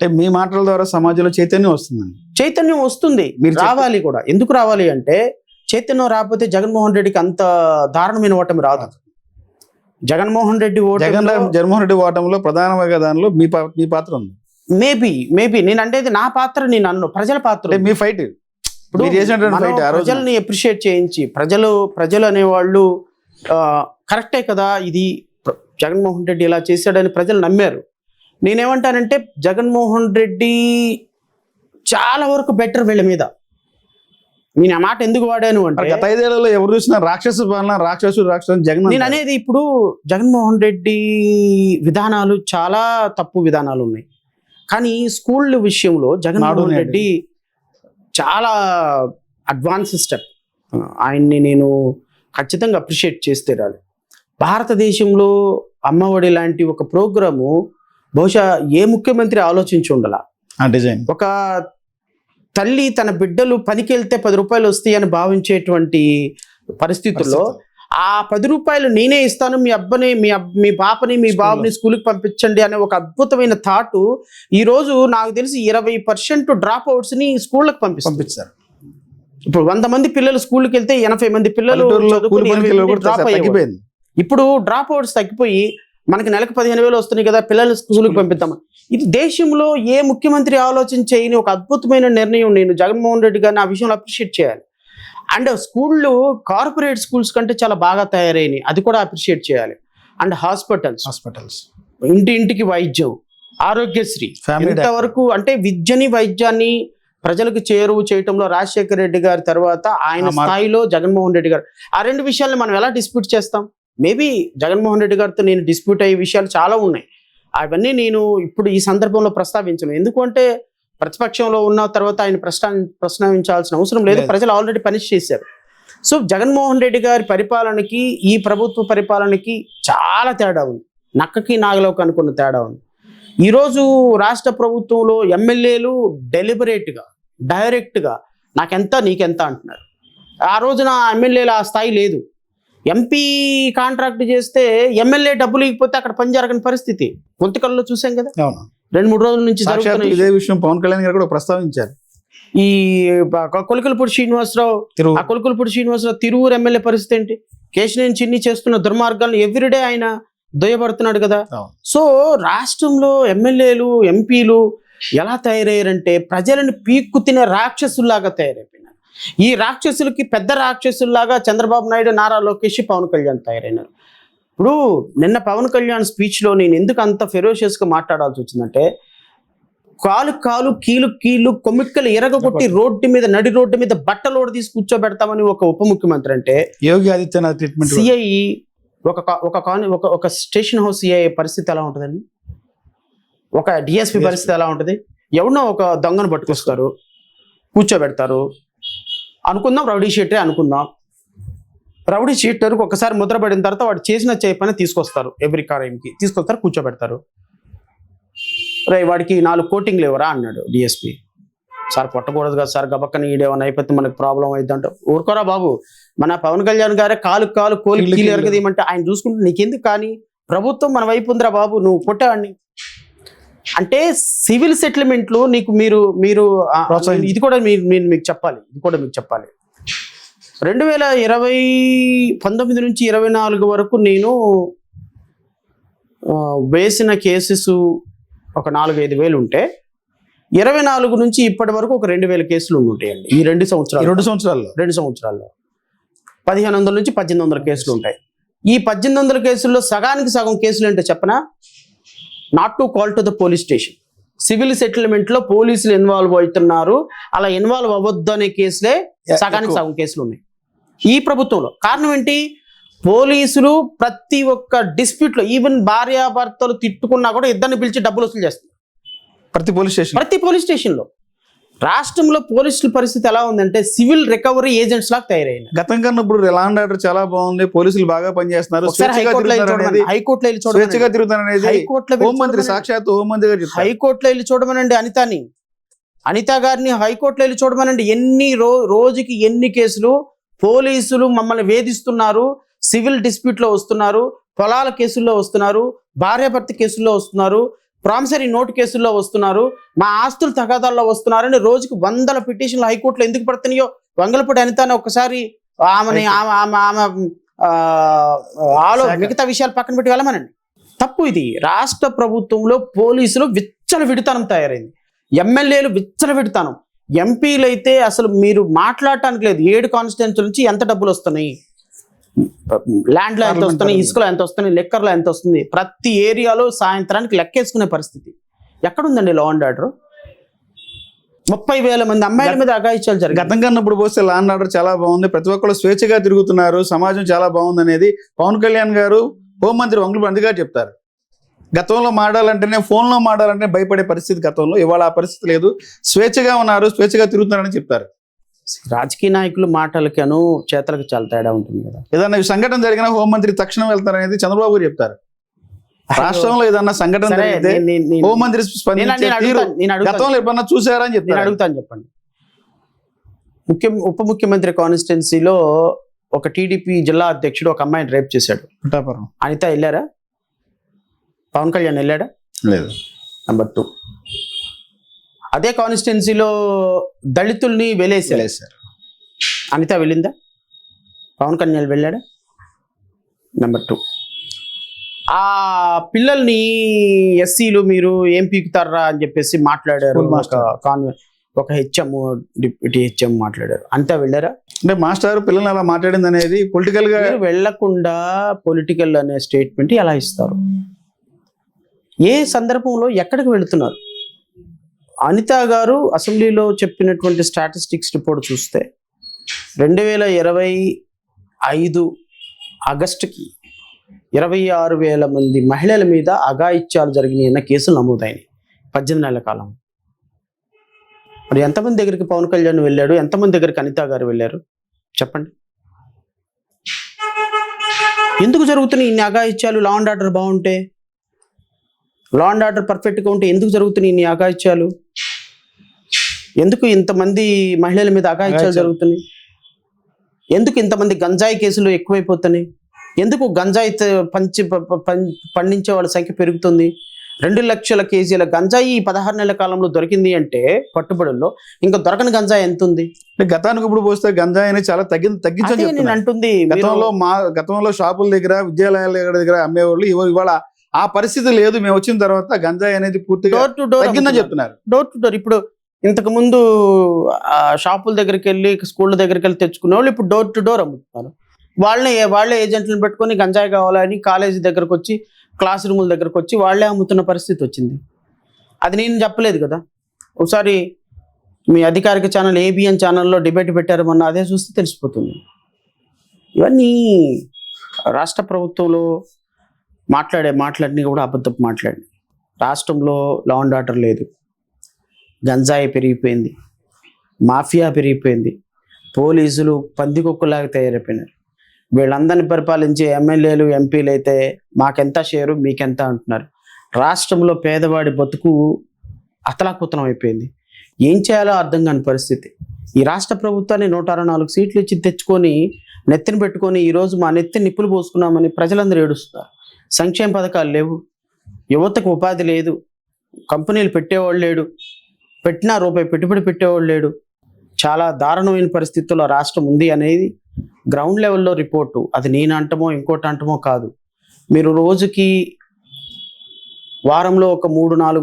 అంటే మీ మాటల ద్వారా సమాజంలో చైతన్యం వస్తుందండి. చైతన్యం వస్తుంది, మీరు రావాలి కూడా. ఎందుకు రావాలి అంటే చైతన్యం రాకపోతే జగన్మోహన్ రెడ్డికి అంత దారుణమైన ఓటమి రాదు. జగన్మోహన్ రెడ్డి జగన్మోహన్ రెడ్డి ఓటమిలో ప్రధానంగా దానిలో మీ పాత్ర ఉంది. మేబీ నేను అంటే నా పాత్ర, నేను అన్ను ప్రజల పాత్ర, మీ ఫైట్. ఇప్పుడు ప్రజల్ని అప్రిషియేట్ చేయించి ప్రజలు అనేవాళ్ళు కరెక్టే కదా, ఇది జగన్మోహన్ రెడ్డి ఇలా చేశాడని ప్రజలు నమ్మారు. నేనేమంటానంటే జగన్మోహన్ రెడ్డి చాలా వరకు బెటర్ వీళ్ళ మీద. నేను ఆ మాట ఎందుకు వాడాను అంటే గత 5 ఏళ్లలో ఎవరు చూసినా రాక్షసుడు జగన్. నేను అనేది ఇప్పుడు జగన్మోహన్ రెడ్డి విధానాలు చాలా తప్పు విధానాలు ఉన్నాయి, కానీ స్కూళ్ళ విషయంలో జగన్మోహన్ రెడ్డి చాలా అడ్వాన్స్ స్టెప్. ఆయన్ని నేను ఖచ్చితంగా అప్రిషియేట్ చేస్తే రాదు. భారతదేశంలో అమ్మఒడి లాంటి ఒక ప్రోగ్రాము బహుశా ఏ ముఖ్యమంత్రి ఆలోచించి ఉండాల. ఒక తల్లి తన బిడ్డలు పనికి వెళ్తే 10 రూపాయలు వస్తాయి అని భావించేటువంటి పరిస్థితుల్లో ఆ 10 రూపాయలు నేనే ఇస్తాను, మీ అబ్బని మీ పాపని మీ బాబుని స్కూల్కి పంపించండి అనే ఒక అద్భుతమైన థాట్ ఈ రోజు నాకు తెలిసి 20% డ్రాప్ అవుట్స్ ని స్కూళ్ళకి పంపిస్తారు. ఇప్పుడు 100 మంది పిల్లలు స్కూల్కి వెళ్తే 80 మంది పిల్లలు డ్రాప్ అయ్యారు. ఇప్పుడు డ్రాప్ అవుట్స్ తగ్గిపోయి మనకి నెలకు 15,000 వస్తున్నాయి కదా, పిల్లలు స్కూల్కి పంపిద్దాం. ఇది దేశంలో ఏ ముఖ్యమంత్రి ఆలోచన చేయని ఒక అద్భుతమైన నిర్ణయం. నేను జగన్మోహన్ రెడ్డి గారిని ఆ విషయంలో అప్రిషియేట్ చేయాలి. అండ్ స్కూళ్ళు కార్పొరేట్ స్కూల్స్ కంటే చాలా బాగా తయారైనవి, అది కూడా అప్రిషియేట్ చేయాలి. అండ్ హాస్పిటల్స్ ఇంటింటికి వైద్యం, ఆరోగ్యశ్రీ, ఇంతవరకు అంటే విద్యని వైద్యాన్ని ప్రజలకు చేరువ చేయటంలో రాజశేఖర రెడ్డి గారి తర్వాత ఆయన స్థాయిలో జగన్మోహన్ రెడ్డి గారు. ఆ 2 విషయాలను మనం ఎలా డిస్ప్యూట్ చేస్తాం? మేబీ జగన్మోహన్ రెడ్డి గారితో నేను డిస్ప్యూట్ అయ్యే విషయాలు చాలా ఉన్నాయి, అవన్నీ నేను ఇప్పుడు ఈ సందర్భంలో ప్రస్తావించను. ఎందుకంటే ప్రతిపక్షంలో ఉన్న తర్వాత ఆయన ప్రస్తావించాల్సిన అవసరం లేదు, ప్రజలు ఆల్రెడీ పనిష్ చేశారు. సో జగన్మోహన్ రెడ్డి గారి పరిపాలనకి ఈ ప్రభుత్వ పరిపాలనకి చాలా తేడా ఉంది, నక్కకి నాగలోకి అనుకున్న తేడా ఉంది. ఈరోజు రాష్ట్ర ప్రభుత్వంలో ఎమ్మెల్యేలు డెలిబరేట్గా డైరెక్ట్గా నాకెంత నీకెంత అంటున్నారు. ఆ రోజున ఎమ్మెల్యేలు ఆ స్థాయి లేదు. ఎంపీ కాంట్రాక్ట్ చేస్తే ఎమ్మెల్యే డబ్బులు ఇకపోతే అక్కడ పని జరగని పరిస్థితి గుంతకల్లో చూసాం కదా 2-3 రోజుల నుంచి. ఇదే విషయం పవన్ కళ్యాణ్ గారు కూడా ప్రస్తావించారు. ఈ కొలికలపూడి శ్రీనివాసరావు తిరువూరు ఎమ్మెల్యే పరిస్థితి ఏంటి? కేశినేని చిన్ని చేస్తున్న దుర్మార్గాలను ఎవ్రీడే ఆయన దొయ్యబడుతున్నాడు కదా. సో రాష్ట్రంలో ఎమ్మెల్యేలు ఎంపీలు ఎలా తయారయ్యారంటే ప్రజలను పీక్కు తినే రాక్షసుల్లాగా తయారైపోయినారు. ఈ రాక్షసులకి పెద్ద రాక్షసుల్లాగా చంద్రబాబు నాయుడు, నారా లోకేష్, పవన్ కళ్యాణ్ తయారైనారు. ఇప్పుడు నిన్న పవన్ కళ్యాణ్ స్పీచ్లో నేను ఎందుకు అంత ఫెరోషియస్గా మాట్లాడాల్సి వచ్చిందంటే కాలు కీలు కొమ్మిక్కలు ఎరగొట్టి నడి రోడ్డు మీద బట్టలోడు తీసి కూర్చోబెడతామని ఒక ఉప ముఖ్యమంత్రి అంటే యోగి ఆదిత్యనాథ్ ట్రీట్మెంట్. సిఐ ఒక స్టేషన్ హౌస్ సిఐ పరిస్థితి ఎలా ఉంటుందండి? ఒక డిఎస్పి పరిస్థితి ఎలా ఉంటుంది? ఎవరినో ఒక దొంగను పట్టుకొస్తారు, కూర్చోబెడతారు. అనుకుందాం రౌడీ షీటరే అనుకుందాం. రౌడీ షీటర్కి ఒకసారి ముద్ర పడిన తర్వాత వాడు చేసిన పని తీసుకొస్తారు, ఎవ్రీ క్రైమ్కి తీసుకొస్తారు, కూర్చోబెడతారు. వాడికి 4 కోటింగ్లు ఇవ్వరా అన్నాడు డిఎస్పి. సార్ కొట్టకూడదు కదా సార్, గబక్కని ఈడేమన్నా అయిపోతే మనకు ప్రాబ్లం అవుతుంది అంటే ఊరుకోరా బాబు, మన పవన్ కళ్యాణ్ గారే కాలు కోలి ఎరగదేమంటే ఆయన చూసుకుంటే నీకెందుకు, కానీ ప్రభుత్వం మన వైపు ఉందిరా బాబు, నువ్వు కొట్టేవాడిని అంటే సివిల్ సెటిల్మెంట్లు నీకు మీరు ఇది కూడా మీకు చెప్పాలి. 2019 నుంచి 24 వరకు నేను వేసిన కేసెస్ ఒక 4-5 వేలు ఉంటే 24 నుంచి ఇప్పటి వరకు ఒక 2,000 కేసులు ఉంటాయండి. ఈ 2 సంవత్సరాల్లో 1,500 నుంచి 1,800 కేసులు ఉంటాయి. ఈ 1,800 కేసుల్లో సగానికి సగం కేసులు అంటే చెప్పనా, not to call to the police station. Civil settlement లో పోలీసులు ఇన్వాల్వ్ అవుతున్నారు, అలా ఇన్వాల్వ్ అవ్వద్దు అనే కేసులే సగానికి సగం కేసులు ఉన్నాయి ఈ ప్రభుత్వంలో. కారణం ఏంటి? పోలీసులు ప్రతి ఒక్క డిస్ప్యూట్ లో ఈవెన్ భార్యాభర్తలు తిట్టుకున్నా కూడా ఇద్దరిని పిలిచి డబ్బులు వసూలు చేస్తారు ప్రతి పోలీస్ స్టేషన్ లో. రాష్ట్రంలో పోలీసుల పరిస్థితి ఎలా ఉందంటే సివిల్ రికవరీ ఏజెంట్స్ లాగా తయారైంది. గతం కన్నా ఇప్పుడు లా అండ్ ఆర్డర్ చాలా బాగుంది, పోలీసులు బాగా పనిచేస్తున్నారు, హైకోర్టులో వెళ్ళి చూడమనండి అనితా గారిని హైకోర్టులో వెళ్ళి చూడమనండి. రోజుకి ఎన్ని కేసులు పోలీసులు మమ్మల్ని వేధిస్తున్నారు, సివిల్ డిస్ప్యూట్ లో వస్తున్నారు, పొలాల కేసుల్లో వస్తున్నారు, భార్యాభర్త కేసుల్లో వస్తున్నారు, ప్రామిసరీ నోటు కేసుల్లో వస్తున్నారు, మా ఆస్తులు తగాదాల్లో వస్తున్నారని రోజుకి 100 పిటిషన్లు హైకోర్టులో ఎందుకు పడుతున్నాయో వంగలపూడి అనితాన్ని ఒకసారి ఆమె మిగతా విషయాలు పక్కన పెట్టి వెళ్ళమనండి. తప్పు ఇది. రాష్ట్ర ప్రభుత్వంలో పోలీసులు విచ్చలవిడితనం తయారైంది, ఎమ్మెల్యేలు విచ్చలవిడితనం, ఎంపీలు అయితే అసలు మీరు మాట్లాడటానికి లేదు. 7 కాన్స్టిట్యున్సీ నుంచి ఎంత డబ్బులు వస్తున్నాయి, ల్యాండ్లో ఎంత వస్తున్నాయి, ఇసుకలో ఎంత వస్తున్నాయి, లెక్కర్లో ఎంత వస్తుంది, ప్రతి ఏరియాలో సాయంత్రానికి లెక్కేసుకునే పరిస్థితి ఎక్కడుందండి లా అండ్ ఆర్డర్? 30,000 మంది అమ్మాయిల మీద అఘాయిత్యాలు జరిగాయి. గతం కన్నా ఇప్పుడు పోస్తే లా అండ్ ఆర్డర్ చాలా బాగుంది, ప్రతి ఒక్కరు స్వేచ్ఛగా తిరుగుతున్నారు, సమాజం చాలా బాగుంది అనేది పవన్ కళ్యాణ్ గారు, హోంమంత్రి వంగలపూడి అనిత గారు చెప్తారు. గతంలో మాడాలంటేనే, ఫోన్లో మాడాలంటే భయపడే పరిస్థితి గతంలో, ఇవాళ ఆ పరిస్థితి లేదు, స్వేచ్ఛగా ఉన్నారు, స్వేచ్ఛగా తిరుగుతున్నారని చెప్తారు. రాజకీయ నాయకులు మాటలకను చేతలకు చాలా తేడా ఉంటుంది కదా. ఏదన్నా సంఘటన జరిగినా హోంమంత్రి తక్షణం వెళ్తారనేది చంద్రబాబు గారు చెప్తారు. రాష్ట్రంలో ఏదన్నా సంఘటన జరిగితే హోంమంత్రి స్పందించే తీరు గతంలో ఎప్పుడన్నా చూసారా అని చెప్తారు. అడుగుతాను, చెప్పండి. ఉప ముఖ్యమంత్రి కాన్స్టిట్యున్సీలో ఒక టీడీపీ జిల్లా అధ్యక్షుడు ఒక అమ్మాయిని రేప్ చేశాడు. అనిత వెళ్ళారా? పవన్ కళ్యాణ్ వెళ్ళాడా? లేదు. నెంబర్ 2, అదే కాన్స్టిట్యున్సీలో దళితుల్ని వెలేశారు. అనిత వెళ్ళిందా? పవన్ కళ్యాణ్ వెళ్ళాడా? నెంబర్ 2, ఆ పిల్లల్ని ఎస్సీలు మీరు ఏం పీకుతారా అని చెప్పేసి మాట్లాడారు. ఒక హెచ్ఎం, డిప్యూటీ హెచ్ఎం మాట్లాడారు. అంతా వెళ్ళారా? అంటే మాస్టర్ పిల్లల్ని అలా మాట్లాడింది అనేది పొలిటికల్ గా వెళ్లకుండా పొలిటికల్ అనే స్టేట్మెంట్ ఎలా ఇస్తారు? ఏ సందర్భంలో ఎక్కడికి వెళుతున్నారు? అనిత గారు అసెంబ్లీలో చెప్పినటువంటి స్టాటిస్టిక్స్ రిపోర్ట్ చూస్తే 2025 ఆగస్టుకి 26,000 మంది మహిళల మీద అఘాయిత్యాలు జరిగినాయి అన్న కేసులు నమోదైనాయి 18 నెలల కాలం. మరి ఎంతమంది దగ్గరికి పవన్ కళ్యాణ్ వెళ్ళాడు, ఎంతమంది దగ్గరికి అనిత గారు వెళ్ళారు చెప్పండి? ఎందుకు జరుగుతున్నాయి ఇన్ని అఘాయిత్యాలు? లా అండ్ ఆర్డర్ బాగుంటే, లా అండ్ ఆర్డర్ పర్ఫెక్ట్గా ఉంటే ఎందుకు జరుగుతున్నాయి ఇన్ని అఘాయిత్యాలు? ఎందుకు ఇంతమంది మహిళల మీద అఘాయిత్యాలు జరుగుతున్నాయి? ఎందుకు ఇంతమంది గంజాయి కేసులు ఎక్కువైపోతున్నాయి? ఎందుకు గంజాయి పండించే వాళ్ళ సంఖ్య పెరుగుతుంది? 2 లక్షల కేజీల గంజాయి 16 నెలల కాలంలో దొరికింది అంటే పట్టుబడుల్లో, ఇంకా దొరకని గంజాయి ఎంత ఉంది? గతానికి ఇప్పుడు పోస్తే గంజాయి అనేది చాలా తగ్గించని నేను అంటుంది. గతంలో షాపుల దగ్గర, విద్యాలయాల దగ్గర అమ్మేవాళ్ళు, ఇవాళ ఆ పరిస్థితి లేదు. మేము వచ్చిన తర్వాత గంజాయి అనేది పూర్తిగా తగ్గిందని చెప్తున్నారు. Door to door. ఇప్పుడు ఇంతకు ముందు షాపుల దగ్గరికి వెళ్ళి, స్కూళ్ళ దగ్గరికి వెళ్ళి తెచ్చుకునే వాళ్ళు ఇప్పుడు డోర్ టు డోర్ అమ్ముతున్నారు. వాళ్ళే ఏజెంట్లను పెట్టుకొని గంజాయి కావాలని కాలేజీ దగ్గరకు వచ్చి, క్లాస్ రూముల దగ్గరకు వచ్చి వాళ్ళే అమ్ముతున్న పరిస్థితి వచ్చింది. అది నేను చెప్పలేదు కదా. ఒకసారి మీ అధికారిక ఛానల్ ABN ఛానల్లో డిబేట్ పెట్టారు మొన్న, అదే చూస్తే తెలిసిపోతుంది. ఇవన్నీ రాష్ట్ర ప్రభుత్వంలో మాట్లాడిని కూడా అబద్ధపు మాట్లాడి, రాష్ట్రంలో లా అండ్ ఆర్డర్ లేదు, గంజాయి పెరిగిపోయింది, మాఫియా పెరిగిపోయింది, పోలీసులు పందికొక్కులాగా తయారైపోయినారు. వీళ్ళందరినీ పరిపాలించే ఎమ్మెల్యేలు, ఎంపీలు అయితే మాకెంత షేరు, మీకెంత అంటున్నారు. రాష్ట్రంలో పేదవాడి బతుకు అతలాకుతలం అయిపోయింది. ఏం చేయాలో అర్థం కాని పరిస్థితి. ఈ రాష్ట్ర ప్రభుత్వాన్ని 164 సీట్లు ఇచ్చి తెచ్చుకొని నెత్తిని పెట్టుకొని ఈరోజు మా నెత్తిని నిప్పులు పోసుకున్నామని ప్రజలందరూ ఏడుస్తున్నారు. సంక్షేమ పథకాలు లేవు, యువతకు ఉపాధి లేదు, కంపెనీలు పెట్టేవాళ్ళు లేడు, పెట్టినా రూపాయి పెట్టుబడి పెట్టేవాళ్ళు లేడు. చాలా దారుణమైన పరిస్థితుల్లో రాష్ట్రం ఉంది అనేది గ్రౌండ్ లెవెల్లో రిపోర్టు. అది నేను అంటమో ఇంకోటి అంటమో కాదు. మీరు రోజుకి, వారంలో ఒక 3-4